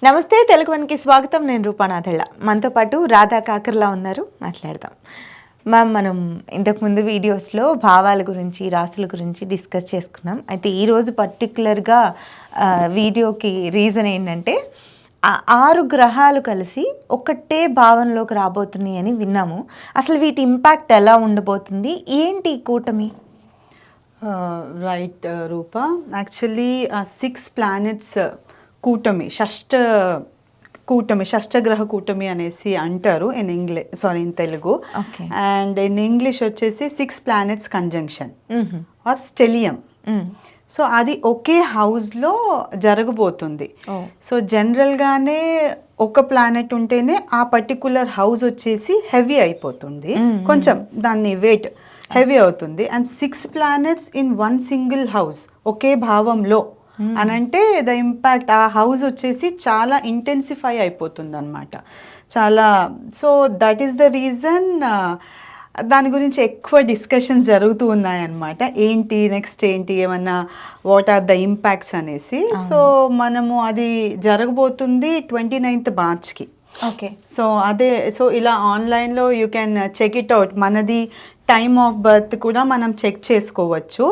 నమస్తే, తెలుగు వన్కి స్వాగతం. నేను రూపానాథళ్ళ. మనతో పాటు రాధా కాకర్లా ఉన్నారు, మాట్లాడదాం. మ్యామ్, మనం ఇంతకుముందు వీడియోస్లో భావాల గురించి, రాసుల గురించి డిస్కస్ చేసుకున్నాం. అయితే ఈరోజు పర్టికులర్గా వీడియోకి రీజన్ ఏంటంటే 6 గ్రహాలు కలిసి ఒకటే భావంలోకి రాబోతున్నాయి అని విన్నాము. అసలు వీటి ఇంపాక్ట్ ఎలా ఉండబోతుంది, ఏంటి ఈ కూటమి? రైట్ రూపా, యాక్చువల్లీ 6 ప్లానెట్స్ కూటమి, షష్టగ్రహ కూటమి అనేసి అంటారు in Telugu. And in English వచ్చేసి 6 ప్లానెట్స్ కంజంక్షన్ ఆర్ స్టెలియం. సో అది ఒకే హౌస్లో జరగబోతుంది. సో జనరల్గానే ఒక ప్లానెట్ ఉంటేనే ఆ పర్టికులర్ హౌస్ వచ్చేసి హెవీ అయిపోతుంది, కొంచెం దాన్ని వెయిట్ హెవీ అవుతుంది. And 6 planets in 1 single house, ఒకే భావంలో అని అంటే ద ఇంపాక్ట్ ఆ హౌస్ వచ్చేసి చాలా ఇంటెన్సిఫై అయిపోతుంది అనమాట, చాలా. So that is the reason దాని గురించి ఎక్కువ డిస్కషన్స్ జరుగుతూ ఉన్నాయన్నమాట. ఏంటి నెక్స్ట్, ఏంటి ఏమన్నా, వాట్ ఆర్ ద ఇంపాక్ట్స్ అనేసి. సో మనము అది జరగబోతుంది 29th మార్చ్కి. ఓకే. సో అదే, సో ఇలా ఆన్లైన్లో you can check it out. మనది టైమ్ ఆఫ్ బర్త్ కూడా మనం చెక్ చేసుకోవచ్చు.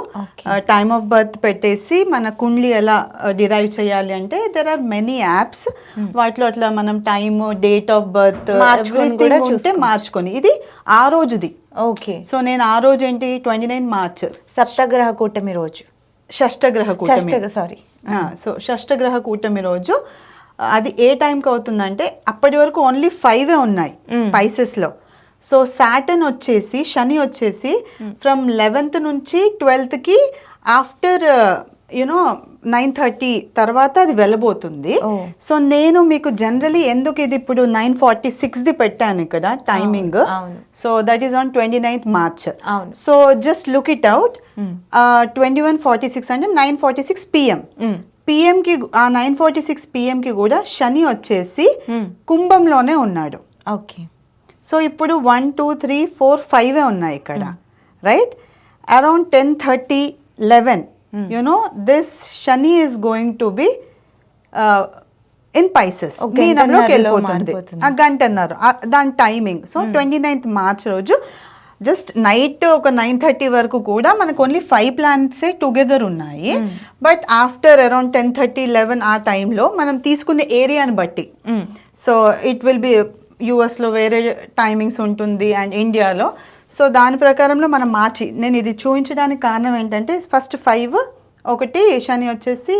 టైమ్ ఆఫ్ బర్త్ పెట్టేసి మన కుండ్లి ఎలా డిరైవ్ చేయాలి అంటే దెర్ ఆర్ మెనీ యాప్స్. వాటిలో అట్లా మనం time, date of birth everything ఉంటే మార్చుకొని, ఇది ఆ రోజుది. ఓకే. సో నేను ఆ రోజు ఏంటి 29 మార్చ్ సప్తగ్రహ కూటమి రోజు, షష్టగ్రహ కూటమి, సారీ. సో షష్టగ్రహ కూటమి రోజు అది ఏ టైంకి అవుతుందంటే అప్పటి వరకు ఓన్లీ 5 ఉన్నాయి పైసెస్లో. సో సాటర్న్ వచ్చేసి, శని వచ్చేసి ఫ్రమ్ 11th నుంచి 12thకి ఆఫ్టర్ 9:30 తర్వాత అది వెళ్ళబోతుంది. సో నేను మీకు జనరలీ ఎందుకు ఇది ఇప్పుడు 9:46ది పెట్టాను ఇక్కడ timing. So that is on 29th March. So just look it out. 21:46 అంటే 9:46 PM. పిఎంకి, ఆ 9:46 PMకి కూడా శని వచ్చేసి కుంభంలోనే ఉన్నాడు. ఓకే. సో ఇప్పుడు 1, 2, 3, 4, 5 ఉన్నాయి ఇక్కడ, right? Around 10:30, 11 this Shani is going to be in Pisces, మీనంలోకి వెళ్ళిపోతుంది. గంటన్నర దాని టైమింగ్. సో 29th మార్చ్ రోజు జస్ట్ నైట్ ఒక 9:30 వరకు కూడా మనకు ఓన్లీ 5 ప్లానెట్సే టుగెదర్ ఉన్నాయి. బట్ ఆఫ్టర్ అరౌండ్ 10:30, 11 ఆ టైంలో మనం తీసుకునే ఏరియాని బట్టి, సో ఇట్ విల్ బి యూఎస్లో వేరే టైమింగ్స్ ఉంటుంది అండ్ ఇండియాలో. సో దాని ప్రకారంలో మనం మార్చి, నేను ఇది చూపించడానికి కారణం ఏంటంటే ఫస్ట్ 5 ఒకటి శని వచ్చేసి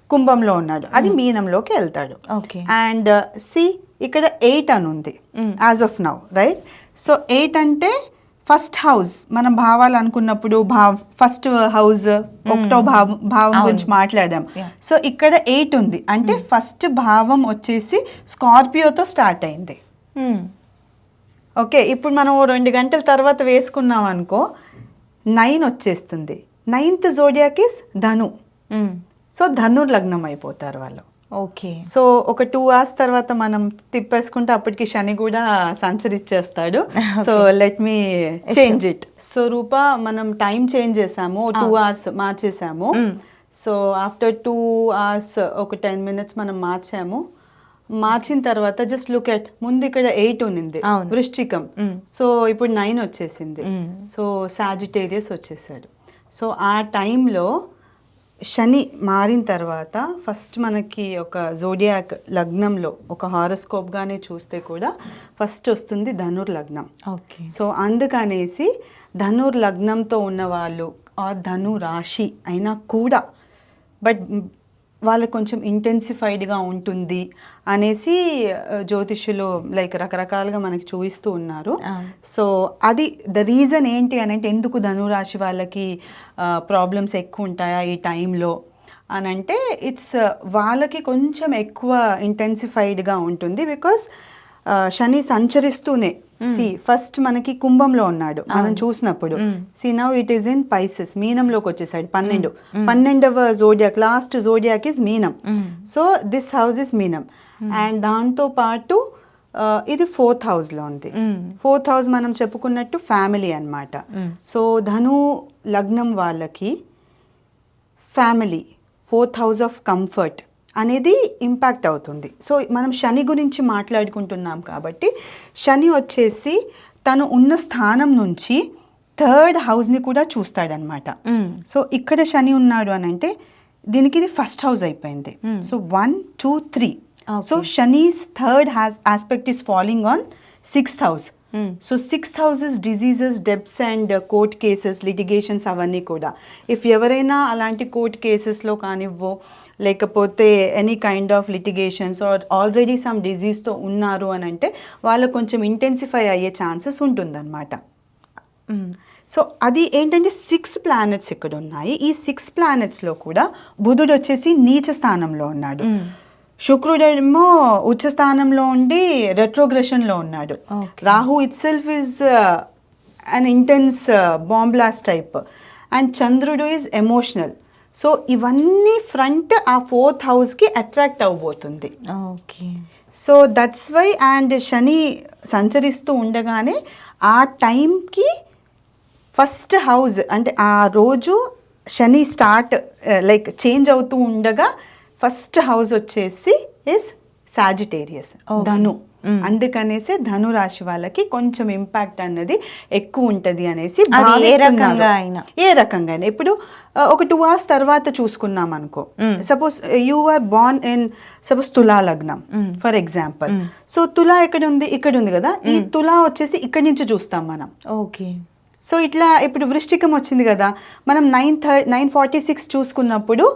కుంభంలో ఉన్నాడు, అది మీనంలోకి వెళ్తాడు. అండ్ ఇక్కడ 8 అని ఉంది as of now, right? So 8 అంటే ఫస్ట్ హౌస్, మనం భావాలు అనుకున్నప్పుడు ఫస్ట్ హౌస్, ఒకటో భావం గురించి మాట్లాడాం. సో ఇక్కడ 8 ఉంది అంటే ఫస్ట్ భావం వచ్చేసి స్కార్పియోతో స్టార్ట్ అయింది. ఓకే, ఇప్పుడు మనం 2 గంటల తర్వాత వేసుకున్నాం అనుకో 9 వచ్చేస్తుంది. 9th zodiac is Dhanu. So Dhanur లగ్నం అయిపోతారు వాళ్ళు. ఓకే. సో ఒక 2 hours తర్వాత మనం తిప్పేసుకుంటే అప్పటికి శని కూడా సంచరిచ్చేస్తాడు. So let me change it. So Rupa, మనం టైం చేంజ్ చేసాము, 2 hours మార్చేసాము. సో ఆఫ్టర్ 2 hours ఒక 10 minutes మనం మార్చిన తర్వాత జస్ట్ లుక్ ఎట్, ముందు ఇక్కడ 8 ఉన్నింది వృశ్చికం, సో ఇప్పుడు 9 వచ్చేసింది. సో సాజిటేరియస్ వచ్చేసాడు. సో ఆ టైంలో శని మారిన తర్వాత ఫస్ట్ మనకి ఒక జోడియాక్ లగ్నంలో ఒక హారోస్కోప్గానే చూస్తే కూడా ఫస్ట్ వస్తుంది ధనుర్ లగ్నం. ఓకే. సో అందుకనేసి ధనుర్ లగ్నంతో ఉన్న వాళ్ళు ఆ ధను రాశి అయినా కూడా బట్ వాళ్ళకు కొంచెం ఇంటెన్సిఫైడ్గా ఉంటుంది అనేసి జ్యోతిష్యులు లైక్ రకరకాలుగా మనకి చూపిస్తూ ఉన్నారు. సో అది ద రీజన్ ఏంటి అని అంటే, ఎందుకు ధనురాశి వాళ్ళకి ప్రాబ్లమ్స్ ఎక్కువ ఉంటాయా ఈ టైంలో అని అంటే, ఇట్స్ వాళ్ళకి కొంచెం ఎక్కువ ఇంటెన్సిఫైడ్గా ఉంటుంది. బికాస్ శని సంచరిస్తూనే, ఫస్ట్ మనకి కుంభంలో ఉన్నాడు మనం చూసినప్పుడు, now it is in Pisces, మీనంలోకి వచ్చేసాడు. 12వ zodiac, last zodiac is Meenam. So this house is Meenam. And దాంతో పాటు ఇది 4th హౌస్లో ఉంది. 4th హౌస్ మనం చెప్పుకున్నట్టు ఫ్యామిలీ అన్నమాట. సో ధను లగ్నం వాళ్ళకి family, 4th house of comfort అనేది ఇంపాక్ట్ అవుతుంది. సో మనం శని గురించి మాట్లాడుకుంటున్నాం కాబట్టి శని వచ్చేసి తను ఉన్న స్థానం నుంచి 3rd హౌస్ని కూడా చూస్తాడనమాట. సో ఇక్కడ శని ఉన్నాడు అని అంటే దీనికి ఇది ఫస్ట్ హౌస్ అయిపోయింది. So 1, 2, 3. So Shani's 3rd aspect is falling on 6th house. So 6th house is diseases, debts and court cases, litigations అవన్నీ కూడా. ఇఫ్ ఎవరైనా అలాంటి కోర్ట్ కేసెస్లో కానివ్వో లేకపోతే any kind of litigations are already some డిజీజ్తో ఉన్నారు అని అంటే వాళ్ళకు కొంచెం ఇంటెన్సిఫై అయ్యే ఛాన్సెస్ ఉంటుందన్నమాట. సో అది ఏంటంటే 6 ప్లానెట్స్ ఇక్కడ ఉన్నాయి. ఈ 6 ప్లానెట్స్లో కూడా బుధుడు వచ్చేసి నీచ స్థానంలో ఉన్నాడు. శుక్రుడేమో ఉచ్చ స్థానంలో ఉండి రెట్రోగ్రెషన్లో ఉన్నాడు. Rahu itself is an intense bomb blast type and చంద్రుడు ఈజ్ ఎమోషనల్. సో ఇవన్నీ ఫ్రంట్ ఆ 4th హౌస్కి అట్రాక్ట్ అవ్వబోతుంది. Okay. So that's why and Shani సంచరిస్తూ ఉండగానే ఆ టైంకి ఫస్ట్ హౌస్ అంటే ఆ రోజు శని స్టార్ట్ లైక్ చేంజ్ అవుతూ ఉండగా ఫస్ట్ హౌస్ వచ్చేసి ఇస్ సాజిటేరియస్, ధను. అందుకనేసి ధను రాశి వాళ్ళకి కొంచెం ఇంపాక్ట్ అన్నది ఎక్కువ ఉంటుంది అనేసి ఏ రకంగా అయినా. ఇప్పుడు ఒక 2 hours తర్వాత చూసుకున్నాం అనుకో, suppose you are born in suppose తులా లగ్నం ఫర్ ఎగ్జాంపుల్. సో తులా ఎక్కడ ఉంది, ఇక్కడ ఉంది కదా. ఈ తులా వచ్చేసి ఇక్కడి నుంచి చూస్తాం మనం. ఓకే. సో ఇట్లా ఇప్పుడు వృశ్చికం వచ్చింది కదా, మనం 9:46 చూసుకున్నప్పుడు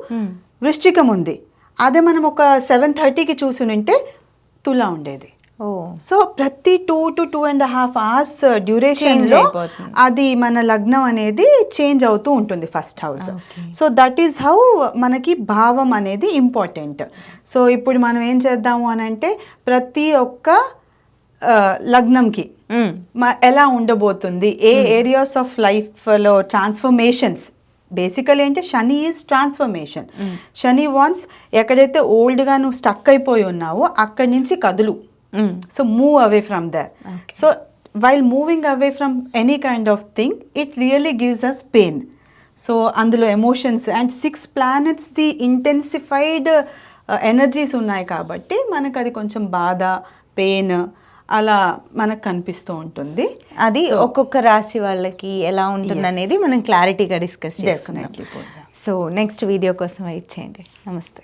వృశ్చికం ఉంది. అదే మనం ఒక 7:30కి చూసుంటే తులా ఉండేది. సో ప్రతి 2 to 2.5 hours డ్యూరేషన్లో అది మన లగ్నం అనేది చేంజ్ అవుతూ ఉంటుంది first house. So that is how మనకి భావం అనేది ఇంపార్టెంట్. సో ఇప్పుడు మనం ఏం చేద్దాము అని అంటే ప్రతి ఒక్క లగ్నంకి ఎలా ఉండబోతుంది, ఏ ఏరియాస్ ఆఫ్ లైఫ్లో ట్రాన్స్ఫర్మేషన్స్. బేసికలీ అంటే Shani is transformation. Shani wants ఎక్కడైతే ఓల్డ్గా నువ్వు స్టక్ అయిపోయి ఉన్నావో అక్కడి నుంచి కదులు. So move away from there. So while moving away from any kind of thing it really gives us pain. So అందులో emotions and 6 planets the intensified energies ఉన్నాయి కాబట్టి మనకు అది కొంచెం బాధ, పెయిన్ అలా మనకు కనిపిస్తూ ఉంటుంది. అది ఒక్కొక్క రాశి వాళ్ళకి ఎలా ఉంటుంది అనేది మనం క్లారిటీగా డిస్కస్ చేసుకున్నాం. సో నెక్స్ట్ వీడియో కోసం వెయిట్ చేయండి. నమస్తే.